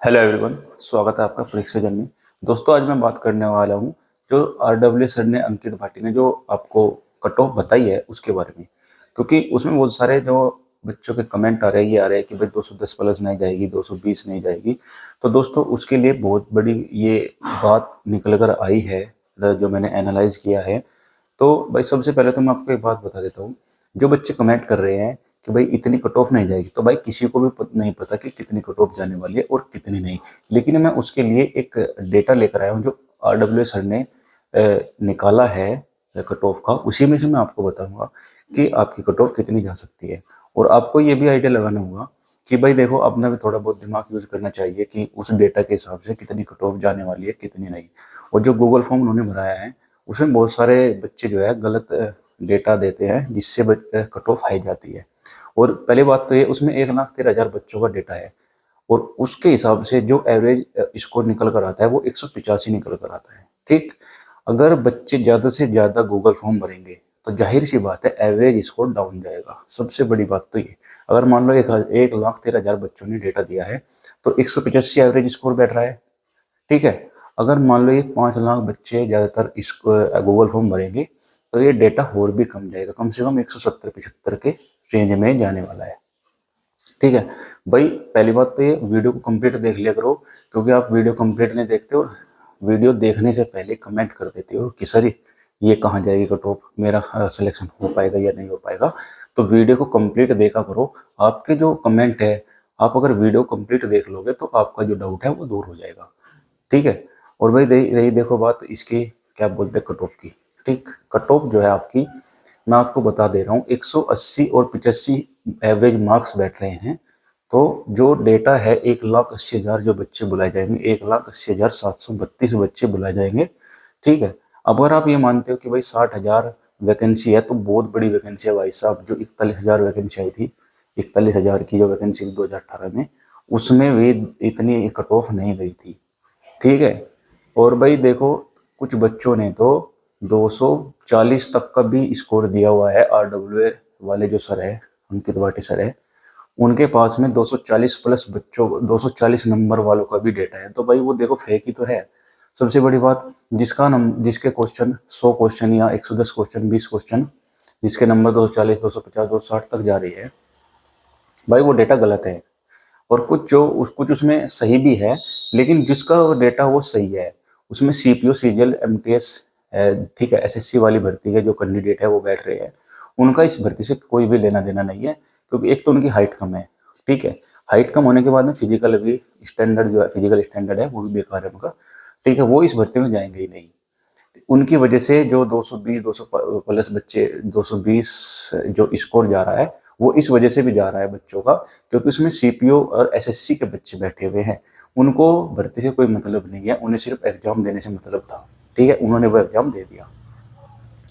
Hello everyone, स्वागत है आपका परीक्षा जर्नी। दोस्तों, आज मैं बात करने वाला हूँ जो आरडब्ल्यू सर ने, अंकित भाटी ने जो आपको कट ऑफ बताई है उसके बारे में। क्योंकि उसमें बहुत सारे जो बच्चों के कमेंट आ रहे हैं, ये आ रहे हैं कि भाई 210 प्लस नहीं जाएगी, 220 नहीं जाएगी। तो दोस्तों, उसके लिए बहुत बड़ी ये बात निकल कर आई है जो मैंने एनालाइज किया है। तो भाई सबसे पहले तो मैं आपको एक बात बता देता हूँ। जो बच्चे कमेंट कर रहे हैं कि भाई इतनी कट ऑफ नहीं जाएगी, तो भाई किसी को भी नहीं पता कि कितनी कट ऑफ जाने वाली है और कितनी नहीं। लेकिन मैं उसके लिए एक डेटा लेकर आया हूँ जो आरडब्ल्यू सर ने निकाला है कट ऑफ का। उसी में से मैं आपको बताऊंगा कि आपकी कट ऑफ कितनी जा सकती है। और आपको ये भी आइडिया लगाना होगा कि भाई देखो, अपना भी थोड़ा बहुत दिमाग यूज करना चाहिए कि उस डेटा के हिसाब से कितनी कट ऑफ जाने वाली है, कितनी नहीं। और जो गूगल फॉर्म उन्होंने भराया है उसमें बहुत सारे बच्चे जो है गलत डेटा देते हैं, जिससे कट ऑफ हाई जाती है। और पहली बात तो ये, उसमें 1,13,000 बच्चों का डेटा है और उसके हिसाब से जो एवरेज स्कोर निकल कर आता है वो 185 निकल कर आता है। ठीक, अगर बच्चे ज़्यादा से ज़्यादा गूगल फॉर्म भरेंगे तो जाहिर सी बात है एवरेज स्कोर डाउन जाएगा। सबसे बड़ी बात तो ये, अगर मान लो 1,13,000 बच्चों ने डेटा दिया है तो 185 एवरेज स्कोर बैठ रहा है। ठीक है, अगर मान लो ये 5 लाख बच्चे ज़्यादातर इस गूगल फॉर्म भरेंगे तो ये डेटा और भी कम जाएगा, कम से कम 170-75 के रेंज में जाने वाला है। ठीक है भाई, पहली बात तो ये, वीडियो को कंप्लीट देख लिया करो। क्योंकि आप वीडियो कंप्लीट नहीं देखते और वीडियो देखने से पहले कमेंट कर देते हो कि सर ये कहाँ जाएगी कट ऑफ, मेरा सिलेक्शन हो पाएगा या नहीं हो पाएगा। तो वीडियो को कंप्लीट देखा करो। आपके जो कमेंट है, आप अगर वीडियो कंप्लीट देख लोगे तो आपका जो डाउट है वो दूर हो जाएगा। ठीक है। और भाई रही देखो बात इसकी, क्या बोलते हैं, कट ऑफ की। ठीक, कट ऑफ जो है आपकी, मैं आपको बता दे रहा हूँ, 180 और 85 एवरेज मार्क्स बैठ रहे हैं। तो जो डेटा है 1,80,000 जो बच्चे बुलाए जाएंगे, 1,80,732 बच्चे बुलाए जाएंगे। ठीक है, अब अगर आप ये मानते हो कि भाई 60,000 वैकेंसी है तो बहुत बड़ी वैकेंसी है भाई साहब। जो 41,000 वैकेंसी आई थी, 41,000 की जो वैकेंसी 2018 में, उसमें वे इतनी कट ऑफ नहीं गई थी। ठीक है। और भाई देखो, कुछ बच्चों ने तो 240 तक का भी स्कोर दिया हुआ है। आरडब्ल्यू वाले जो सर है, अंकित भाटी सर है, उनके पास में 240 प्लस बच्चों, 240 नंबर वालों का भी डेटा है। तो भाई वो देखो, फेक ही तो है। सबसे बड़ी बात, जिसके क्वेश्चन 100 क्वेश्चन या 110 क्वेश्चन, 20 क्वेश्चन, जिसके नंबर 240, 250, 260 तक जा रही है, भाई वो डेटा गलत है। और कुछ उसमें सही भी है। लेकिन जिसका डेटा वो सही है, उसमें सीपीओ, सीजीएल, एमटीएस, ठीक है, एसएससी वाली भर्ती के जो कैंडिडेट है वो बैठ रहे हैं, उनका इस भर्ती से कोई भी लेना देना नहीं है। क्योंकि एक तो उनकी हाइट कम है। ठीक है, हाइट कम होने के बाद में फिजिकल भी स्टैंडर्ड, जो है फिजिकल स्टैंडर्ड है वो भी बेकार है उनका। ठीक है, वो इस भर्ती में जाएंगे ही नहीं। उनकी वजह से जो 220, 200 प्लस बच्चे, 220 जो स्कोर जा रहा है, वो इस वजह से भी जा रहा है बच्चों का, क्योंकि उसमें सीपीओ और एसएससी के बच्चे बैठे हुए हैं। उनको भर्ती से कोई मतलब नहीं है, उन्हें सिर्फ एग्जाम देने से मतलब था। ठीक है, उन्होंने वो एग्जाम दे दिया।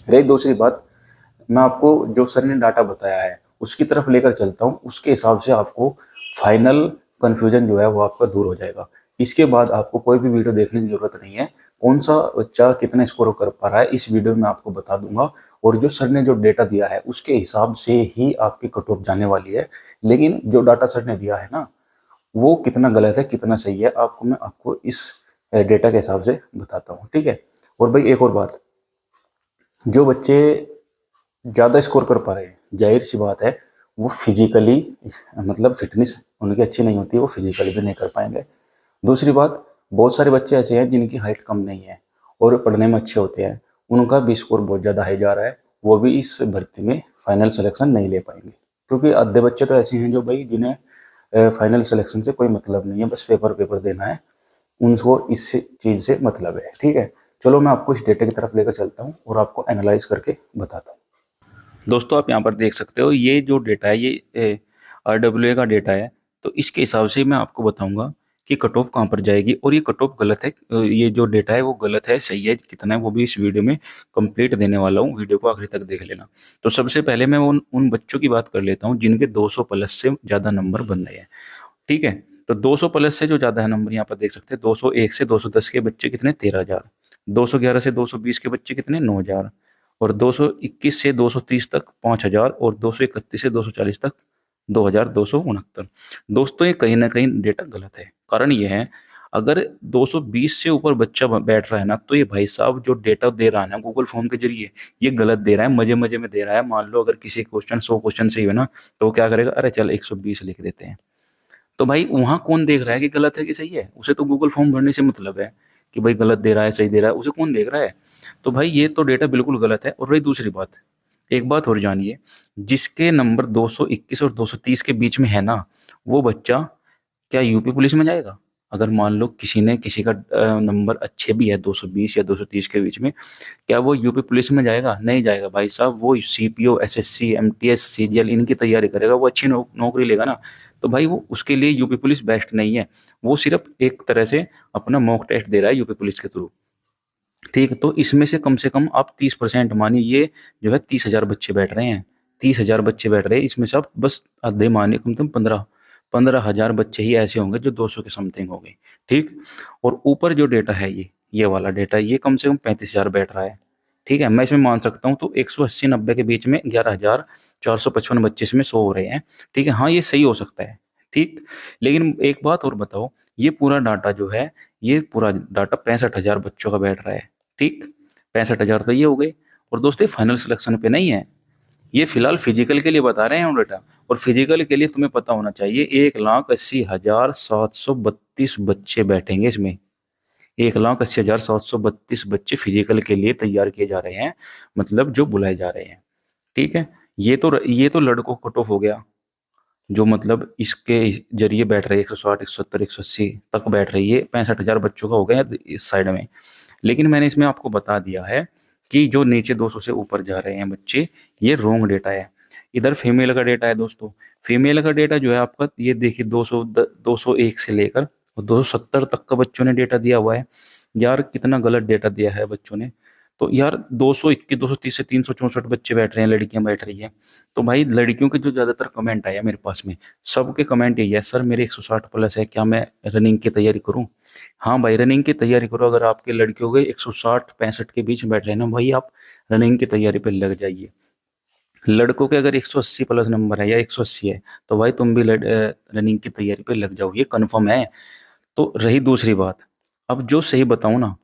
रही दूसरी बात, मैं आपको जो सर ने डाटा बताया है उसकी तरफ लेकर चलता हूँ। उसके हिसाब से आपको फाइनल कंफ्यूजन जो है वो आपका दूर हो जाएगा। इसके बाद आपको कोई भी वीडियो देखने की जरूरत नहीं है। कौन सा बच्चा कितना स्कोर कर पा रहा है इस वीडियो में आपको बता दूंगा। और जो सर ने जो डेटा दिया है उसके हिसाब से ही आपकी कट ऑफ जाने वाली है। लेकिन जो डाटा सर ने दिया है ना, वो कितना गलत है कितना सही है, मैं आपको इस डेटा के हिसाब से बताता हूँ। ठीक है। और भाई एक और बात, जो बच्चे ज़्यादा स्कोर कर पा रहे हैं, जाहिर सी बात है वो फिजिकली, मतलब फिटनेस उनकी अच्छी नहीं होती, वो फिजिकली भी नहीं कर पाएंगे। दूसरी बात, बहुत सारे बच्चे ऐसे हैं जिनकी हाइट कम नहीं है और पढ़ने में अच्छे होते हैं, उनका भी स्कोर बहुत ज़्यादा हाई जा रहा है। वो भी इस भर्ती में फाइनल सिलेक्शन नहीं ले पाएंगे। क्योंकि आधे बच्चे तो ऐसे हैं जो भाई जिन्हें फाइनल सिलेक्शन से कोई मतलब नहीं है, बस पेपर पेपर देना है, उनको इस चीज़ से मतलब है। ठीक है, चलो मैं आपको इस डेटा की तरफ लेकर चलता हूँ और आपको एनालाइज करके बताता हूँ। दोस्तों, आप यहाँ पर देख सकते हो, ये जो डेटा है ये आरडब्ल्यूए का डेटा है। तो इसके हिसाब से मैं आपको बताऊंगा कि कट ऑफ कहाँ पर जाएगी। और ये कट ऑफ गलत है, ये जो डेटा है वो गलत है, सही है कितना है वो भी इस वीडियो में कंप्लीट देने वाला हूँ। वीडियो को आखिरी तक देख लेना। तो सबसे पहले मैं उन बच्चों की बात कर लेता हूँ जिनके 200 प्लस से ज़्यादा नंबर बन रहे हैं। ठीक है, तो 200 प्लस से जो ज़्यादा है नंबर, यहाँ पर देख सकते हैं, 201 से 210 के बच्चे कितने, 13,000। 211 से 220 के बच्चे कितने, 9,000। और 221 से 230 तक 5,000। और 231 से 240 तक 2,269। दोस्तों, ये कहीं ना कहीं डेटा गलत है, कारण ये है, अगर 220 से ऊपर बच्चा बैठ रहा है ना, तो ये भाई साहब जो डेटा दे रहा है ना गूगल फॉर्म के जरिए, ये गलत दे रहा है, मजे मजे में दे रहा है। मान लो अगर किसी क्वेश्चन 100 क्वेश्चन सही है ना, तो वो क्या करेगा, अरे चल 120 लिख देते हैं। तो भाई वहां कौन देख रहा है कि गलत है कि सही है? उसे तो गूगल फॉर्म भरने से मतलब है कि भाई गलत दे रहा है सही दे रहा है, उसे कौन देख रहा है? तो भाई ये तो डेटा बिल्कुल गलत है। और रही दूसरी बात, एक बात और जानिए, जिसके नंबर 221 और 230 के बीच में है ना, वो बच्चा क्या यूपी पुलिस में जाएगा? अगर मान लो किसी का नंबर अच्छे भी है 220 या 230 के बीच में, क्या वो यूपी पुलिस में जाएगा? नहीं जाएगा भाई साहब। वो सीपीओ, एसएससी, एमटीएस, सीजीएल इनकी तैयारी करेगा, वो अच्छी नौकरी लेगा ना। तो भाई वो उसके लिए यूपी पुलिस बेस्ट नहीं है। वो सिर्फ एक तरह से अपना मॉक टेस्ट दे रहा है यूपी पुलिस के थ्रू। ठीक है, तो इसमें से कम आप 30% मानिए, ये जो है 30,000 बच्चे बैठ रहे हैं। 30,000 बच्चे बैठ रहे हैं, इसमें से आप बस आधे मानिए, कम से कम 15,000 बच्चे ही ऐसे होंगे जो 200 के समथिंग हो गए। ठीक। और ऊपर जो डेटा है, ये वाला डेटा, ये कम से कम 35,000 बैठ रहा है। ठीक है, मैं इसमें मान सकता हूँ, तो 180-90 के बीच में 11,455 बच्चे इसमें शो हो रहे हैं। ठीक है, हाँ ये सही हो सकता है। ठीक। लेकिन एक बात और बताओ, ये पूरा डाटा जो है, ये पूरा डाटा 65,000 बच्चों का बैठ रहा है। ठीक। 65,000 तो ये हो गए। और दोस्तों फाइनल सिलेक्शन पे नहीं है, ये फिलहाल फिजिकल के लिए बता रहे हैं डेटा। और फिजिकल के लिए तुम्हें पता होना चाहिए, 1,80,732 बच्चे बैठेंगे इसमें। 1,80,732 बच्चे फिजिकल के लिए तैयार किए जा रहे हैं, मतलब जो बुलाए जा रहे हैं। ठीक है, ये तो लड़कों कट ऑफ हो गया, जो मतलब इसके जरिए बैठ रहे 160, 170, 180 तक बैठ रही है। 65,000 बच्चों का हो गया इस साइड में। लेकिन मैंने इसमें आपको बता दिया है कि जो नीचे 200 से ऊपर जा रहे हैं बच्चे, ये रॉन्ग डेटा है। इधर फीमेल का डेटा है दोस्तों। फीमेल का डेटा जो है आपका, ये देखिए 201 से लेकर और 270 तक का बच्चों ने डेटा दिया हुआ है। यार कितना गलत डेटा दिया है बच्चों ने। तो यार 221, 230 से 364 बच्चे बैठ रहे हैं, लड़कियां बैठ रही हैं। तो भाई लड़कियों के जो ज्यादातर कमेंट आया मेरे पास में, सबके कमेंट यही है, सर मेरे 160 प्लस है, क्या मैं रनिंग की तैयारी करूं? हाँ भाई, रनिंग की तैयारी करो। अगर आपके लड़कियों के 160 65 के बीच में बैठ रहे हैं ना भाई, आप रनिंग की तैयारी पे लग जाइए। लड़कों के अगर 180 प्लस नंबर है या 180 है, तो भाई तुम भी रनिंग की तैयारी पे लग जाओ, ये कन्फर्म है। तो रही दूसरी बात, अब जो सही बताऊं ना,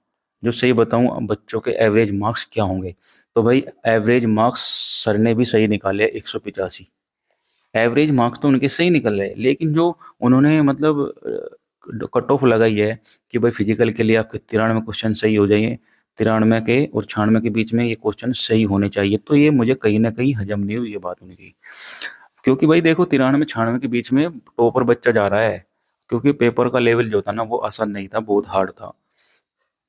जो सही बताऊं, अब बच्चों के एवरेज मार्क्स क्या होंगे? तो भाई एवरेज मार्क्स सर ने भी सही निकाले 185। एवरेज मार्क्स तो उनके सही निकल रहे, लेकिन जो उन्होंने मतलब कट ऑफ लगाई है कि भाई फिजिकल के लिए आपके 93 क्वेश्चन सही हो जाइए, 93 के और 96 के बीच में ये क्वेश्चन सही होने चाहिए, तो ये मुझे कहीं ना कहीं हजम नहीं हुई ये बात उनकी। क्योंकि भाई देखो, 93 96 के बीच में टॉपर बच्चा जा रहा है, क्योंकि पेपर का लेवल जो था ना, वो आसान नहीं था, बहुत हार्ड था।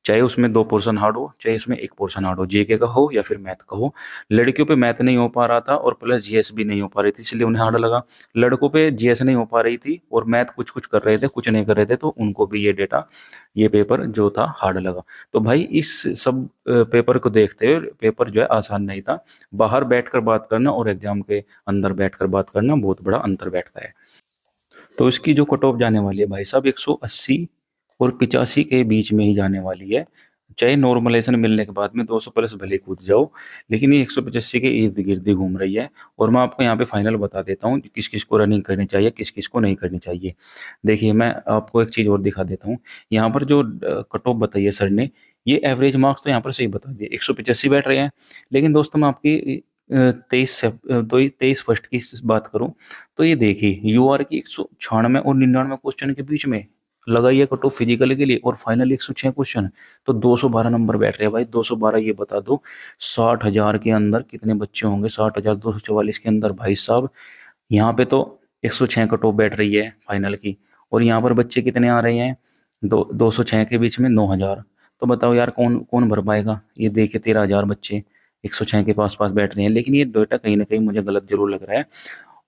चाहे उसमें 2 पोर्शन हार्ड हो, चाहे उसमें 1 पोर्शन हार्ड हो, जीके का हो या फिर मैथ का हो। लड़कियों पे मैथ नहीं हो पा रहा था और प्लस जीएस भी नहीं हो पा रही थी, इसलिए उन्हें हार्ड लगा। लड़कों पे जीएस नहीं हो पा रही थी और मैथ कुछ कुछ कर रहे थे, कुछ नहीं कर रहे थे, तो उनको भी ये डेटा, ये पेपर जो था हार्ड लगा। तो भाई इस सब पेपर को देखते हुए, पेपर जो है आसान नहीं था। बाहर बैठकर बात करना और एग्जाम के अंदर बैठकर बात करना, बहुत बड़ा अंतर बैठता है। तो इसकी जो कट ऑफ जाने वाली है भाई साहब, 180 और 85 के बीच में ही जाने वाली है। चाहे नॉर्मलाइजेशन मिलने के बाद में 200 प्लस भले कूद जाओ, लेकिन ये 185 के इर्द गिर्द ही घूम रही है। और मैं आपको यहाँ पे फाइनल बता देता हूँ कि किस किस को रनिंग करनी चाहिए, किस किस को नहीं करनी चाहिए। देखिए मैं आपको एक चीज़ और दिखा देता हूँ। यहाँ पर जो कट ऑफ बताई है सर ने, ये एवरेज मार्क्स तो यहाँ पर सही बता दिए, 185 बैठ रहे हैं। लेकिन दोस्तों मैं आपकी 23 फर्स्ट की बात करूँ, तो ये देखिए यूआर की 196 और 99 क्वेश्चन के बीच में लगाई है कट ऑफ फिजिकल के लिए, और फाइनल 106 क्वेश्चन। तो 212 नंबर बैठ रहे हैं भाई, 212। ये बता दो 60,000 के अंदर कितने बच्चे होंगे? 60,244 के अंदर भाई साहब, यहाँ पे तो 106 कट ऑफ बैठ रही है फाइनल की, और यहाँ पर बच्चे कितने आ रहे हैं? 206 के बीच में 9,000। तो बताओ यार कौन कौन भर पाएगा? ये देखिए 13,000 बच्चे 106 के पास पास बैठ रहे हैं, लेकिन ये डेटा कहीं ना कहीं मुझे गलत जरूर लग रहा है।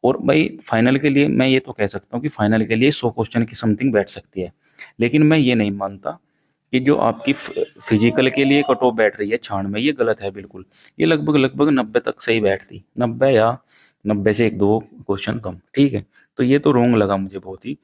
और भाई फाइनल के लिए मैं ये तो कह सकता हूँ कि फाइनल के लिए 100 क्वेश्चन की समथिंग बैठ सकती है। लेकिन मैं ये नहीं मानता कि जो आपकी फिजिकल के लिए कट ऑफ बैठ रही है 96, ये गलत है बिल्कुल। ये लगभग लगभग 90 तक सही बैठती, 90 या 90 से 1 2 क्वेश्चन कम। ठीक है, तो ये तो रोंग लगा मुझे बहुत ही।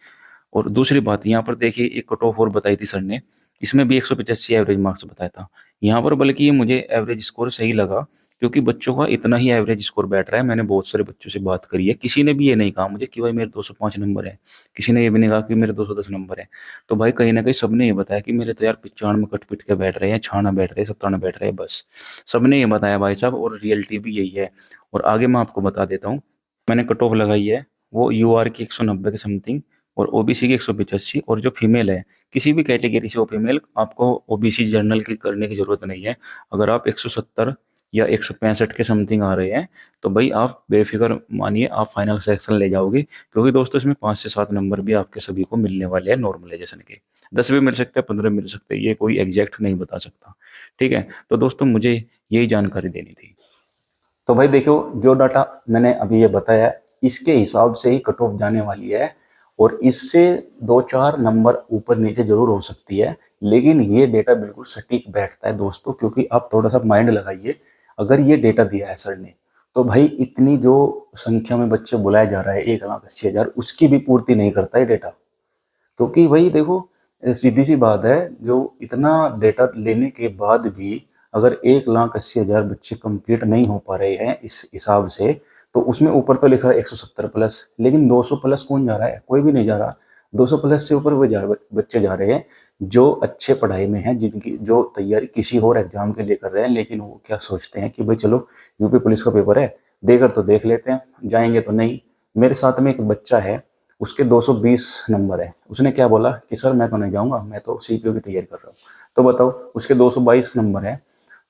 और दूसरी बात, यहाँ पर देखिए एक कट ऑफ और बताई थी सर ने, इसमें भी 185 एवरेज मार्क्स बताया था। यहाँ पर बल्कि ये मुझे एवरेज स्कोर सही लगा क्योंकि बच्चों का इतना ही एवरेज स्कोर बैठ रहा है। मैंने बहुत सारे बच्चों से बात करी है, किसी ने भी ये नहीं कहा मुझे कि भाई मेरे 205 नंबर है, किसी ने ये भी नहीं कहा कि मेरे 210 नंबर है। तो भाई कहीं ना कहीं सबने ये बताया कि मेरे तो यार 95 कट पिट के बैठ रहे हैं, 96 बैठ रहे हैं, 97 बैठ रहे हैं, बस सबने ये बताया भाई साहब, और रियलिटी भी यही है। और आगे मैं आपको बता देता हूँ, मैंने कट ऑफ लगाई है वो यूआर की 190 के समथिंग, और ओबीसी की 185, और जो फीमेल है किसी भी कैटेगरी से हो फीमेल, आपको ओबीसी जनरल की करने की जरूरत नहीं है। अगर आप 170 या 165 के समथिंग आ रहे हैं तो भाई आप बेफिक्र मानिए, आप फाइनल सिलेक्शन ले जाओगे, क्योंकि दोस्तों इसमें 5 से 7 नंबर भी आपके सभी को मिलने वाले हैं नॉर्मलाइजेशन के। 10 भी मिल सकते हैं, 15 मिल सकते हैं, ये कोई एग्जैक्ट नहीं बता सकता। ठीक है, तो दोस्तों मुझे यही जानकारी देनी थी। तो भाई देखो, जो डाटा मैंने अभी ये बताया है, इसके हिसाब से ही कट ऑफ जाने वाली है, और इससे 2-4 नंबर ऊपर नीचे जरूर हो सकती है, लेकिन ये डेटा बिल्कुल सटीक बैठता है दोस्तों। क्योंकि आप थोड़ा सा माइंड लगाइए, अगर ये डेटा दिया है सर ने, तो भाई इतनी जो संख्या में बच्चे बुलाए जा रहा है 1,80,000, उसकी भी पूर्ति नहीं करता है डेटा। क्योंकि भाई देखो, सीधी सी बात है, जो इतना डेटा लेने के बाद भी अगर 1,80,000 बच्चे कंप्लीट नहीं हो पा रहे हैं इस हिसाब से, तो उसमें ऊपर तो लिखा है 170 प्लस, लेकिन 200 प्लस कौन जा रहा है? कोई भी नहीं जा रहा। 200 प्लस से ऊपर वो बच्चे जा रहे हैं जो अच्छे पढ़ाई में हैं, जिनकी जो तैयारी किसी और एग्जाम के लिए कर रहे हैं, लेकिन वो क्या सोचते हैं कि भाई चलो यूपी पुलिस का पेपर है, देकर तो देख लेते हैं, जाएंगे तो नहीं। मेरे साथ में एक बच्चा है, उसके 220 नंबर है, उसने क्या बोला कि सर मैं तो नहीं जाऊंगा, मैं तो सीपीओ की तैयारी कर रहा हूँ। तो बताओ, उसके 222 नंबर है,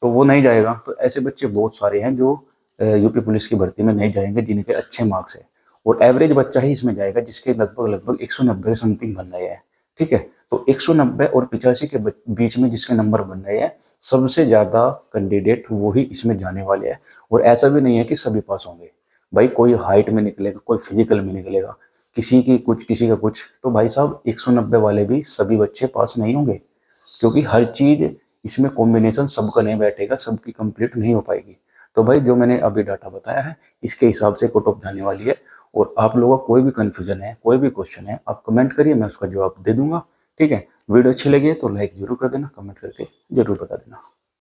तो वो नहीं जाएगा। तो ऐसे बच्चे बहुत सारे हैं जो यूपी पुलिस की भर्ती में नहीं जाएंगे, जिनके अच्छे मार्क्स है। और एवरेज बच्चा ही इसमें जाएगा जिसके लगभग लगभग 190 समथिंग बन रहे हैं। ठीक है, तो 190 और 85 के बीच में जिसके नंबर बन रहे हैं, सबसे ज्यादा कैंडिडेट वो ही इसमें जाने वाले हैं। और ऐसा भी नहीं है कि सभी पास होंगे, भाई कोई हाइट में निकलेगा, कोई फिजिकल में निकलेगा, किसी की कुछ किसी का कुछ। तो भाई साहब 190 वाले भी सभी बच्चे पास नहीं होंगे, क्योंकि हर चीज इसमें कॉम्बिनेशन सबका नहीं बैठेगा, सबकी कंप्लीट नहीं हो पाएगी। तो भाई जो मैंने अभी डाटा बताया है, इसके हिसाब से कट ऑफ जाने वाली है। और आप लोगों का कोई भी कंफ्यूजन है, कोई भी क्वेश्चन है, आप कमेंट करिए, मैं उसका जवाब दे दूंगा। ठीक है, वीडियो अच्छी लगी है तो लाइक जरूर कर देना, कमेंट करके जरूर बता देना।